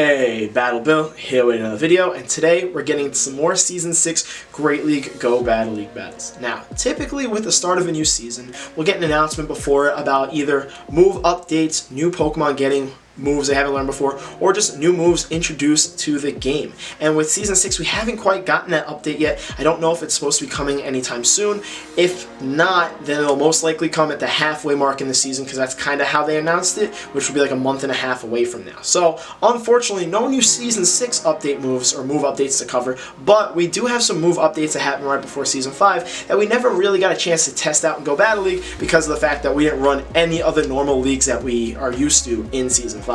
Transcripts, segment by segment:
Hey, Battle Bill, here with another video, and today we're getting some more Season 6 Great League Go Battle League battles. Now, typically with the start of a new season, we'll get an announcement before it about either move updates, new Pokemon getting moves they haven't learned before, or just new moves introduced to the game. And with Season 6, we haven't quite gotten that update yet. I don't know if it's supposed to be coming anytime soon. If not, then it'll most likely come at the halfway mark in the season, because that's kind of how they announced it, which will be like a month and a half away from now. So, unfortunately, no new Season 6 update moves or move updates to cover, but we do have some move updates that happened right before Season 5 that we never really got a chance to test out in Go Battle League because of the fact that we didn't run any other normal leagues that we are used to in Season 5.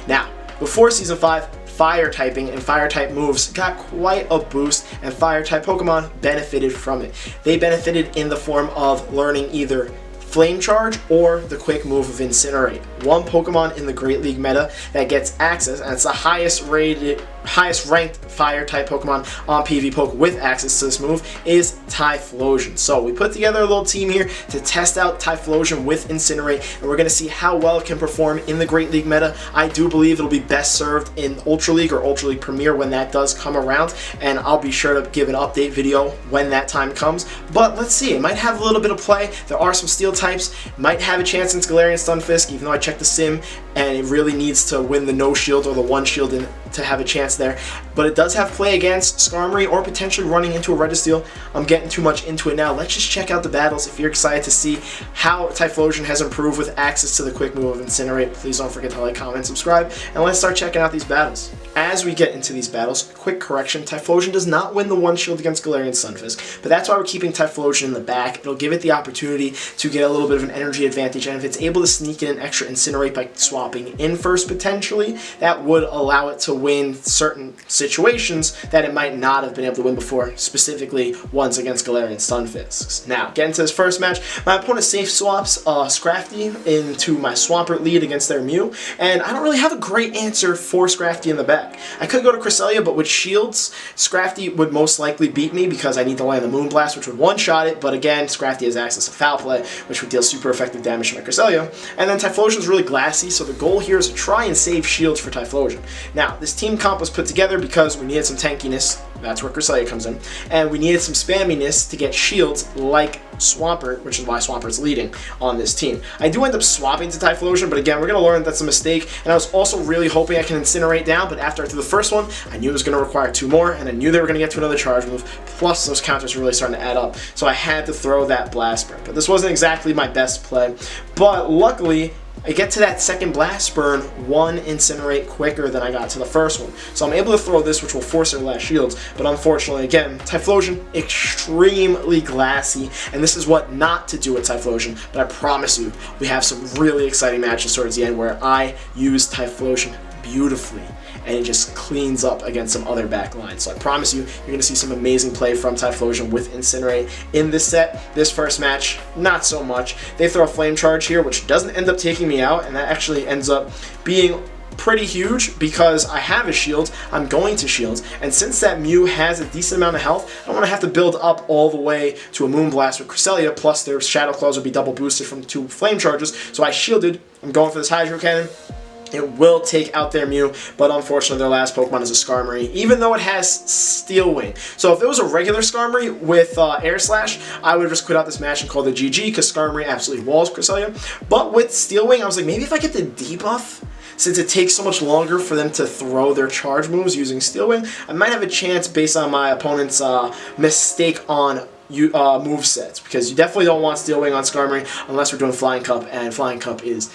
Now, before Season 5, Fire typing and Fire type moves got quite a boost, and Fire type Pokemon benefited from it. They benefited in the form of learning either Flame Charge or the quick move of Incinerate. One Pokemon in the Great League meta that gets access, and it's the highest ranked Fire type Pokemon on PvP with access to this move, is Typhlosion. So we put together a little team here to test out Typhlosion with Incinerate, and we're going to see how well it can perform in the Great League meta. I do believe it'll be best served in Ultra League or Ultra League Premier when that does come around, and I'll be sure to give an update video when that time comes. But let's see, it might have a little bit of play. There are some Steel types, might have a chance against Galarian Stunfisk, even though I checked the sim and it really needs to win the no shield or the one shield to have a chance there. But it does have play against Skarmory or potentially running into a Registeel. I'm getting too much into it now. Let's just check out the battles. If you're excited to see how Typhlosion has improved with access to the quick move of Incinerate, please don't forget to like, comment, subscribe, and let's start checking out these battles. As we get into these battles, quick correction, Typhlosion does not win the one shield against Galarian Stunfisk, but that's why we're keeping Typhlosion in the back. It'll give it the opportunity to get a little bit of an energy advantage, and if it's able to sneak in an extra Incinerate by swapping in first potentially, that would allow it to win certain situations that it might not have been able to win before, specifically ones against Galarian Stunfisks. Now, getting to this first match, my opponent safe swaps Scrafty into my Swampert lead against their Mew, and I don't really have a great answer for Scrafty in the back. I could go to Cresselia, but with shields, Scrafty would most likely beat me because I need to land the Moonblast, which would one-shot it, but again, Scrafty has access to Foul Play, which would deal super effective damage to my Cresselia. And then Typhlosion is really glassy, so the goal here is to try and save shields for Typhlosion. Now, this team comp was put together because we needed some tankiness. That's where Cresselia comes in. And we needed some spamminess to get shields like Swampert, which is why Swampert's leading on this team. I do end up swapping to Typhlosion, but again, we're going to learn that's a mistake. And I was also really hoping I can Incinerate down, but after I threw the first one, I knew it was going to require two more, and I knew they were going to get to another charge move, plus those counters were really starting to add up. So I had to throw that Blast Burn. But this wasn't exactly my best play. But luckily, I get to that second Blast Burn one Incinerate quicker than I got to the first one. So I'm able to throw this, which will force their last shields. But unfortunately, again, Typhlosion, extremely glassy. And this is what not to do with Typhlosion. But I promise you, we have some really exciting matches towards the end where I use Typhlosion beautifully, and it just cleans up against some other back lines. So I promise you, you're going to see some amazing play from Typhlosion with Incinerate in this set. This first match, not so much. They throw a Flame Charge here, which doesn't end up taking me out, and that actually ends up being pretty huge because I have a shield. I'm going to shield, and since that Mew has a decent amount of health, I don't want to have to build up all the way to a Moonblast with Cresselia, plus their Shadow Claws would be double boosted from the two Flame Charges. So I shielded. I'm going for this Hydro Cannon. It will take out their Mew, but unfortunately their last Pokemon is a Skarmory, even though it has Steel Wing. So if it was a regular Skarmory with Air Slash, I would have just quit out this match and called it GG, because Skarmory absolutely walls Cresselia. But with Steel Wing, I was like, maybe if I get the debuff, since it takes so much longer for them to throw their charge moves using Steel Wing, I might have a chance based on my opponent's mistake on move sets, because you definitely don't want Steel Wing on Skarmory unless we're doing Flying Cup, and Flying Cup is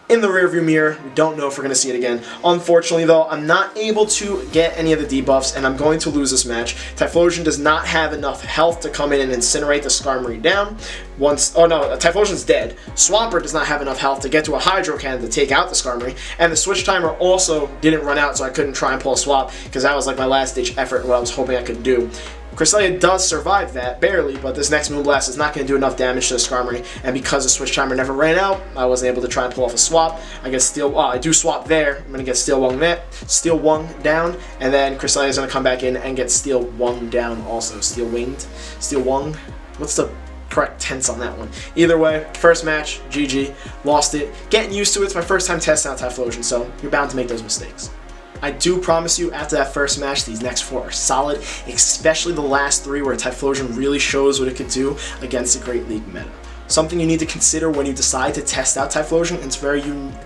in the rearview mirror. We don't know if we're going to see it again. Unfortunately, though, I'm not able to get any of the debuffs, and I'm going to lose this match. Typhlosion does not have enough health to come in and incinerate the Skarmory down. Oh no, Typhlosion's dead. Swampert does not have enough health to get to a Hydro Cannon to take out the Skarmory, and the switch timer also didn't run out, so I couldn't try and pull a swap, because that was like my last-ditch effort and what I was hoping I could do. Cresselia does survive that, barely, but this next Moonblast is not going to do enough damage to the Skarmory, and because the switch timer never ran out, I wasn't able to try and pull off a swap. I get I do swap there. I'm going to get Steel Wung down, and then Cresselia is going to come back in and get Steel Wung down also. Steel Wung? What's the correct tense on that one? Either way, first match, GG, lost it. Getting used to it. It's my first time testing out Typhlosion, so you're bound to make those mistakes. I do promise you, after that first match, these next 4 are solid, especially the last 3 where Typhlosion really shows what it could do against a Great League meta. Something you need to consider when you decide to test out Typhlosion. It's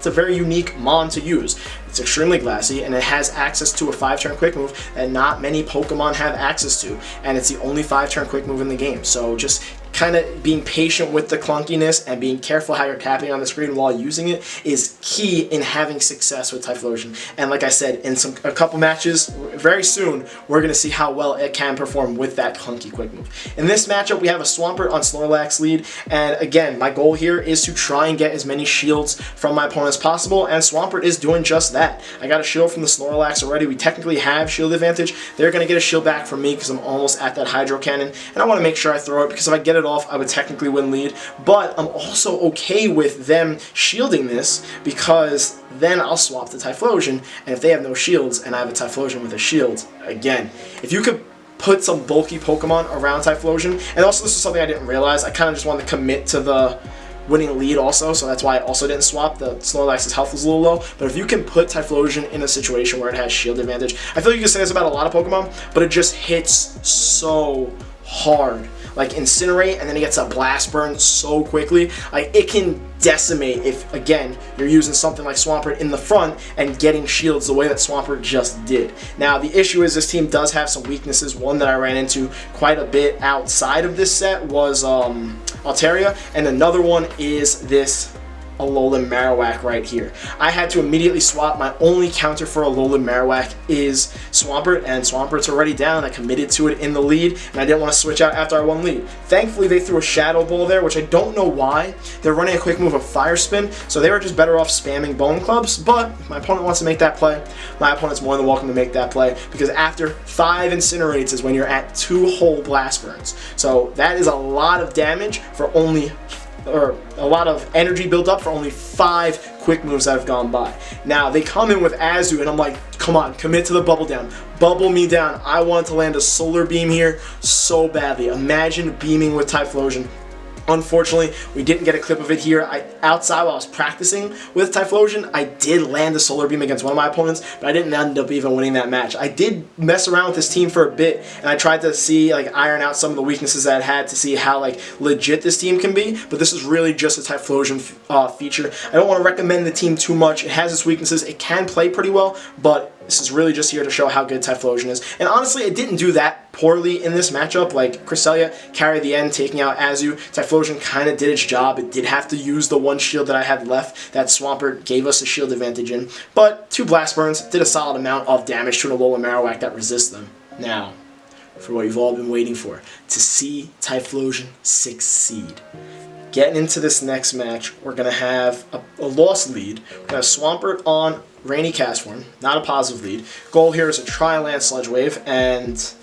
a very unique mon to use. It's extremely glassy, and it has access to a 5-turn quick move that not many Pokemon have access to, and it's the only 5-turn quick move in the game. So just kind of being patient with the clunkiness and being careful how you're tapping on the screen while using it is key in having success with Typhlosion. And like I said, in a couple matches, very soon, we're going to see how well it can perform with that clunky quick move. In this matchup, we have a Swampert on Snorlax lead, and again, my goal here is to try and get as many shields from my opponent as possible, and Swampert is doing just that. I got a shield from the Snorlax already. We technically have shield advantage. They're going to get a shield back from me because I'm almost at that Hydro Cannon, and I want to make sure I throw it because if I get it off, I would technically win lead, but I'm also okay with them shielding this because then I'll swap the Typhlosion, and if they have no shields and I have a Typhlosion with a shield, again, if you could put some bulky Pokemon around Typhlosion, and also this is something I didn't realize, I kind of just wanted to commit to the winning lead also, so that's why I also didn't swap. The Snorlax's health was a little low, but if you can put Typhlosion in a situation where it has shield advantage, I feel like you can say this about a lot of Pokemon, but it just hits so hard. Like Incinerate, and then it gets a Blast Burn so quickly. Like, it can decimate if, again, you're using something like Swampert in the front and getting shields the way that Swampert just did. Now, the issue is this team does have some weaknesses. One that I ran into quite a bit outside of this set was Altaria, and another one is this Alolan Marowak right here. I had to immediately swap. My only counter for Alolan Marowak is Swampert, and Swampert's already down. I committed to it in the lead, and I didn't want to switch out after I won lead. Thankfully, they threw a Shadow Ball there, which I don't know why. They're running a quick move of Fire Spin, so they were just better off spamming Bone Clubs, but if my opponent wants to make that play, my opponent's more than welcome to make that play, because after 5 Incinerates is when you're at 2 whole Blast Burns. So that is a lot of damage for only or a lot of energy built up for only 5 quick moves that have gone by. Now, they come in with Azu, and I'm like, come on, commit to the bubble down. Bubble me down. I want to land a Solar Beam here so badly. Imagine beaming with Typhlosion. Unfortunately, we didn't get a clip of it here. Outside while I was practicing with Typhlosion, I did land a Solar Beam against one of my opponents, but I didn't end up even winning that match. I did mess around with this team for a bit, and I tried to see, iron out some of the weaknesses that it had to see how, legit this team can be, but this is really just a Typhlosion feature. I don't want to recommend the team too much. It has its weaknesses. It can play pretty well, but this is really just here to show how good Typhlosion is. And honestly, it didn't do that poorly in this matchup. Like, Cresselia carried the end, taking out Azu. Typhlosion kind of did its job. It did have to use the one shield that I had left that Swampert gave us a shield advantage in. But 2 Blast Burns did a solid amount of damage to an Alolan Marowak that resists them. Now, for what you've all been waiting for, to see Typhlosion succeed. Getting into this next match, we're going to have a lost lead. We're going to have Swampert on Rainy Castform, not a positive lead. Goal here is to try and land Sludge Wave, and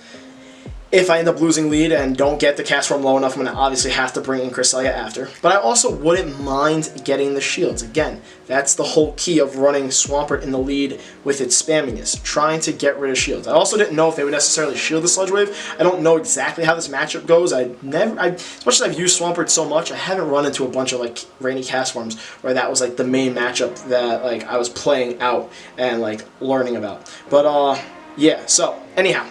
if I end up losing lead and don't get the Castform low enough, I'm going to obviously have to bring in Cresselia after. But I also wouldn't mind getting the shields. Again, that's the whole key of running Swampert in the lead with its spamminess, trying to get rid of shields. I also didn't know if they would necessarily shield the Sludge Wave. I don't know exactly how this matchup goes. As much as I've used Swampert so much, I haven't run into a bunch of Rainy Castforms where that was the main matchup that I was playing out and learning about. But yeah, so anyhow,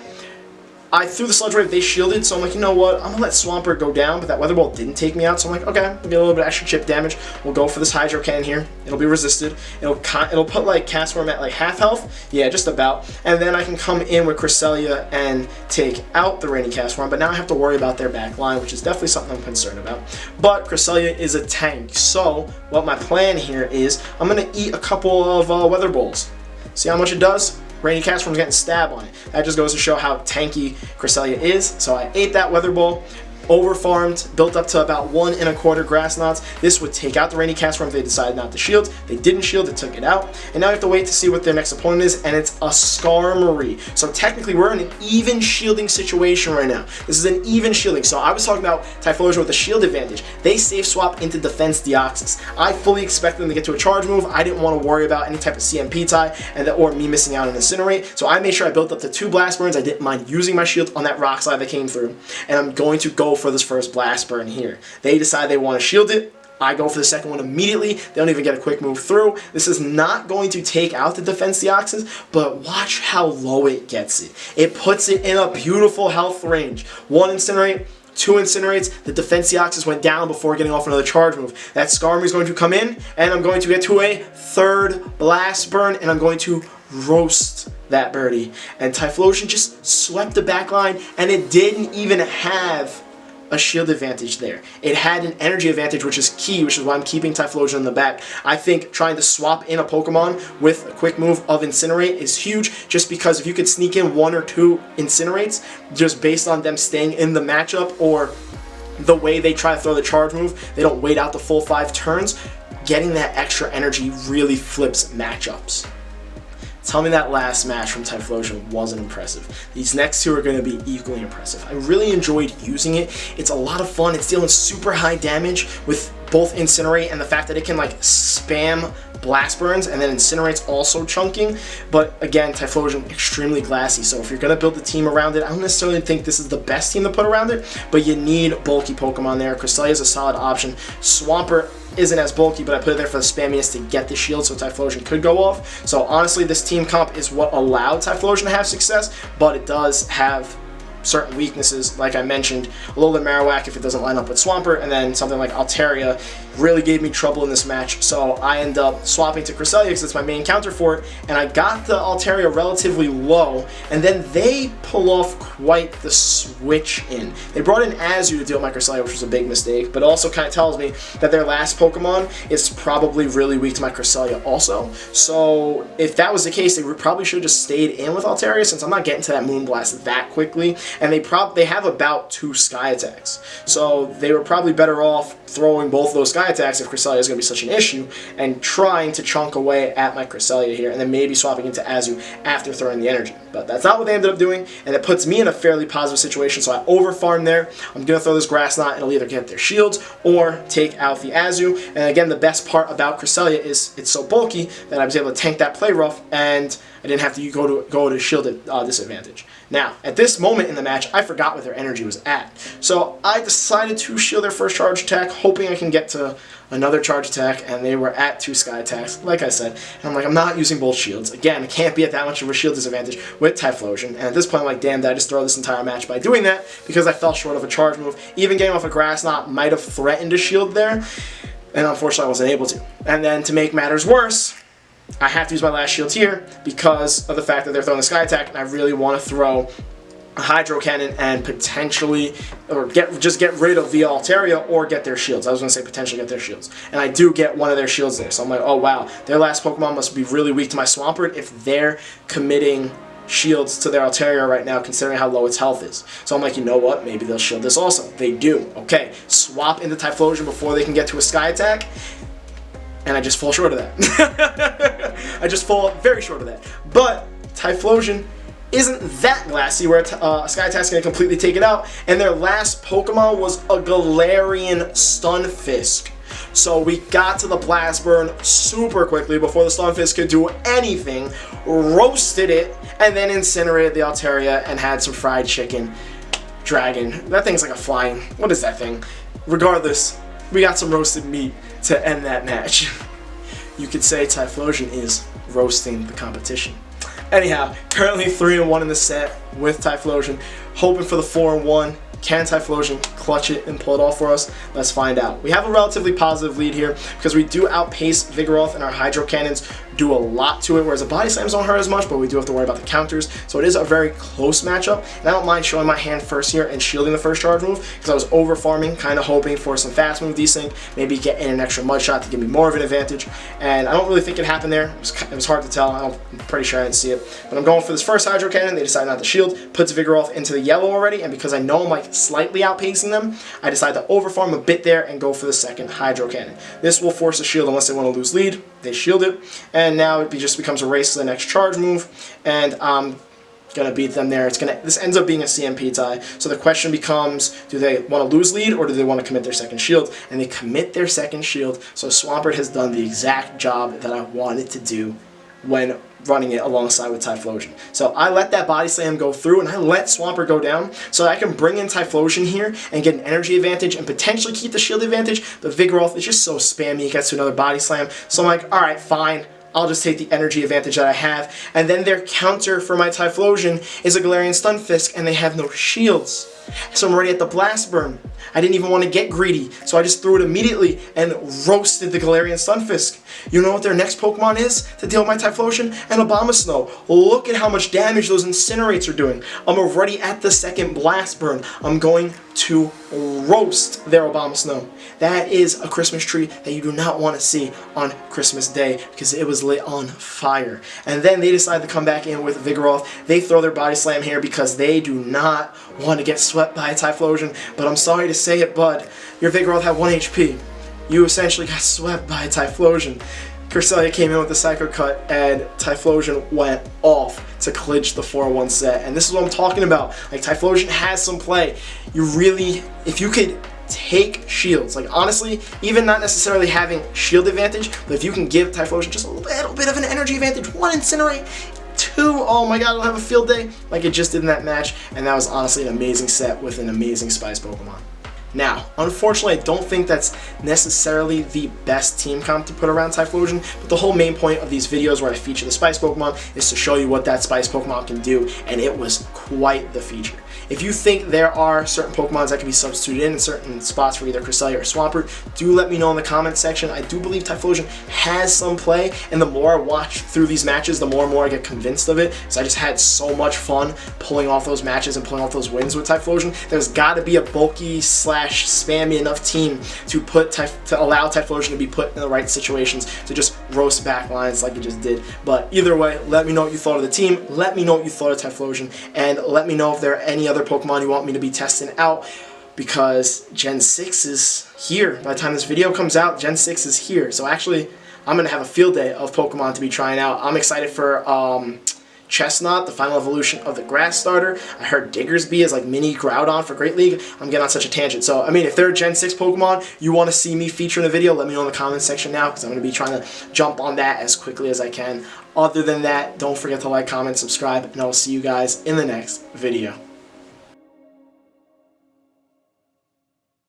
I threw the Sludge Wave, they shielded, so I'm like, you know what, I'm going to let Swampert go down, but that Weather Ball didn't take me out, so I'm like, okay, we'll get a little bit of extra chip damage. We'll go for this Hydro Cannon here. It'll be resisted. It'll put Castform at half health. Yeah, just about. And then I can come in with Cresselia and take out the Rainy Castform, but now I have to worry about their back line, which is definitely something I'm concerned about. But Cresselia is a tank, so what my plan here is I'm going to eat a couple of Weather Balls. See how much it does? Rainy Castform's getting stabbed on it. That just goes to show how tanky Cresselia is. So I ate that Weather Ball, overfarmed, built up to about 1 1/4 Grass Knots. This would take out the Rainy Castform if they decided not to shield. They didn't shield, it took it out. And now I have to wait to see what their next opponent is, and it's a Skarmory. So technically we're in an even shielding situation right now. This is an even shielding. So I was talking about Typhlosion with a shield advantage. They safe swap into Defense Deoxys. I fully expected them to get to a charge move. I didn't want to worry about any type of CMP tie or me missing out on Incinerate. So I made sure I built up to 2 Blast Burns. I didn't mind using my shield on that Rock Slide that came through. And I'm going to go for this first Blast Burn here. They decide they want to shield it. I go for the second one immediately. They don't even get a quick move through. This is not going to take out the Defense Deoxys, but watch how low it gets it. It puts it in a beautiful health range. 1 Incinerate, 2 Incinerates, the Defense Deoxys went down before getting off another charge move. That Skarmory is going to come in, and I'm going to get to a third Blast Burn, and I'm going to roast that birdie. And Typhlosion just swept the back line, and it didn't even have a shield advantage there. It had an energy advantage, which is key, which is why I'm keeping Typhlosion in the back. I think trying to swap in a Pokemon with a quick move of Incinerate is huge, just because if you could sneak in 1 or 2 Incinerates, just based on them staying in the matchup or the way they try to throw the charge move, they don't wait out the full 5 turns, getting that extra energy really flips matchups. Tell me that last match from Typhlosion wasn't impressive. These next 2 are going to be equally impressive. I really enjoyed using it. It's a lot of fun. It's dealing super high damage with both Incinerate and the fact that it can like spam Blast Burns, and then Incinerate's also chunking. But again, Typhlosion extremely glassy, so if you're going to build a team around it, I don't necessarily think this is the best team to put around it, but you need bulky Pokemon there. Cresselia is a solid option. Swampert isn't as bulky, but I put it there for the spamminess to get the shield so Typhlosion could go off. So honestly, this team comp is what allowed Typhlosion to have success, but it does have certain weaknesses, like I mentioned, Alolan Marowak if it doesn't line up with Swampert, and then something like Altaria really gave me trouble in this match, so I end up swapping to Cresselia because it's my main counter for it, and I got the Altaria relatively low, and then they pull off quite the switch in. They brought in Azu to deal with my Cresselia, which was a big mistake, but also kind of tells me that their last Pokemon is probably really weak to my Cresselia also, so if that was the case, they probably should have just stayed in with Altaria, since I'm not getting to that Moonblast that quickly, and they have about 2 Sky Attacks, so they were probably better off throwing both of those Sky Attacks if Cresselia is going to be such an issue, and trying to chunk away at my Cresselia here, and then maybe swapping into Azu after throwing the energy. But that's not what they ended up doing, and it puts me in a fairly positive situation, so I overfarm there. I'm going to throw this Grass Knot, and it'll either get their shields or take out the Azu, and again, the best part about Cresselia is it's so bulky that I was able to tank that Play Rough, and I didn't have to go to shielded disadvantage. Now, at this moment in the match, I forgot what their energy was at. So I decided to shield their first charge attack, hoping I can get to another charge attack, and they were at 2 Sky Attacks, like I said. And I'm like, I'm not using both shields. Again, I can't be at that much of a shield disadvantage with Typhlosion. And at this point, I'm like, damn, did I just throw this entire match by doing that? Because I fell short of a charge move. Even getting off a Grass Knot might have threatened a shield there, and unfortunately I wasn't able to. And then to make matters worse, I have to use my last shield here because of the fact that they're throwing the Sky Attack, and I really want to throw a Hydro Cannon and potentially, or just get rid of the Altaria or get their shields. I was going to say potentially get their shields. And I do get one of their shields there, so I'm like, oh wow, their last Pokemon must be really weak to my Swampert if they're committing shields to their Altaria right now, considering how low its health is. So I'm like, you know what, maybe they'll shield this also. They do. Okay, swap into Typhlosion before they can get to a Sky Attack. And I just fall short of that. I just fall very short of that. But Typhlosion isn't that glassy where Sky Attack's going to completely take it out. And their last Pokemon was a Galarian Stunfisk. So we got to the Blast Burn super quickly before the Stunfisk could do anything, roasted it, and then incinerated the Altaria and had some fried chicken. Dragon. That thing's like a flying... What is that thing? Regardless, we got some roasted meat to end that match. You could say Typhlosion is roasting the competition. Anyhow, currently 3-1 in the set with Typhlosion, hoping for the 4-1. Can Typhlosion clutch it and pull it off for us? Let's find out. We have a relatively positive lead here because we do outpace Vigoroth, and our Hydro Cannons do a lot to it, whereas the Body Slams don't hurt as much, but we do have to worry about the counters. So it is a very close matchup, and I don't mind showing my hand first here and shielding the first charge move because I was over farming, kind of hoping for some fast move desync, maybe get in an extra mud shot to give me more of an advantage, and I don't really think it happened there. It was hard to tell. I'm pretty sure I didn't see it, but I'm going for this first Hydro Cannon. They decided not to shield, puts Vigoroth into the yellow already, and because I know I'm like slightly outpacing them, I decide to overfarm a bit there and go for the second Hydro Cannon. This will force a shield unless they want to lose lead. They shield it, and now it just becomes a race to the next charge move, and I'm gonna beat them there. This ends up being a CMP tie, so the question becomes, do they want to lose lead or do they want to commit their second shield? And they commit their second shield, so Swampert has done the exact job that I wanted to do when running it alongside with Typhlosion. So I let that Body Slam go through, and I let Swampert go down, so I can bring in Typhlosion here and get an energy advantage and potentially keep the shield advantage, but Vigoroth is just so spammy, it gets to another Body Slam, so I'm like, alright, fine. I'll just take the energy advantage that I have. And then their counter for my Typhlosion is a Galarian Stunfisk, and they have no shields. So I'm already at the Blast Burn. I didn't even want to get greedy, so I just threw it immediately and roasted the Galarian Stunfisk. You know what their next Pokemon is to deal with my Typhlosion? An Abomasnow. Look at how much damage those Incinerates are doing. I'm already at the second Blast Burn. I'm going to roast their Abomasnow. That is a Christmas tree that you do not want to see on Christmas Day because it was lit on fire. And then they decide to come back in with Vigoroth. They throw their Body Slam here because they do not want to get swept by Typhlosion. But I'm sorry to say it, bud. Your Vigoroth had 1 HP. You essentially got swept by Typhlosion. Cresselia came in with the Psycho Cut, and Typhlosion went off to clinch the 4-1 set. And this is what I'm talking about. Like, Typhlosion has some play. You really, if you could take shields, like honestly, even not necessarily having shield advantage, but if you can give Typhlosion just a little bit of an energy advantage, 1 Incinerate, 2, oh my god, I'll have a field day, like it just did in that match, and that was honestly an amazing set with an amazing Spice Pokemon. Now, unfortunately, I don't think that's necessarily the best team comp to put around Typhlosion, but the whole main point of these videos where I feature the Spice Pokemon is to show you what that Spice Pokemon can do, and it was quite the feature. If you think there are certain Pokemons that can be substituted in certain spots for either Cresselia or Swampert, do let me know in the comments section. I do believe Typhlosion has some play, and the more I watch through these matches, the more and more I get convinced of it. So I just had so much fun pulling off those matches and pulling off those wins with Typhlosion. There's got to be a bulky / spammy enough team to allow Typhlosion to be put in the right situations to just roast back lines like it just did. But either way, let me know what you thought of the team. Let me know what you thought of Typhlosion, and let me know if there are any other Pokemon you want me to be testing out, because Gen 6 is here. By the time this video comes out, Gen 6 is here. So actually, I'm going to have a field day of Pokemon to be trying out. I'm excited for Chestnut, the final evolution of the grass starter. I heard Diggersby is like mini Groudon for Great League. I'm getting on such a tangent. So, I mean, if there are Gen 6 Pokemon you want to see me feature in a video, let me know in the comments section now, because I'm going to be trying to jump on that as quickly as I can. Other than that, don't forget to like, comment, subscribe, and I will see you guys in the next video.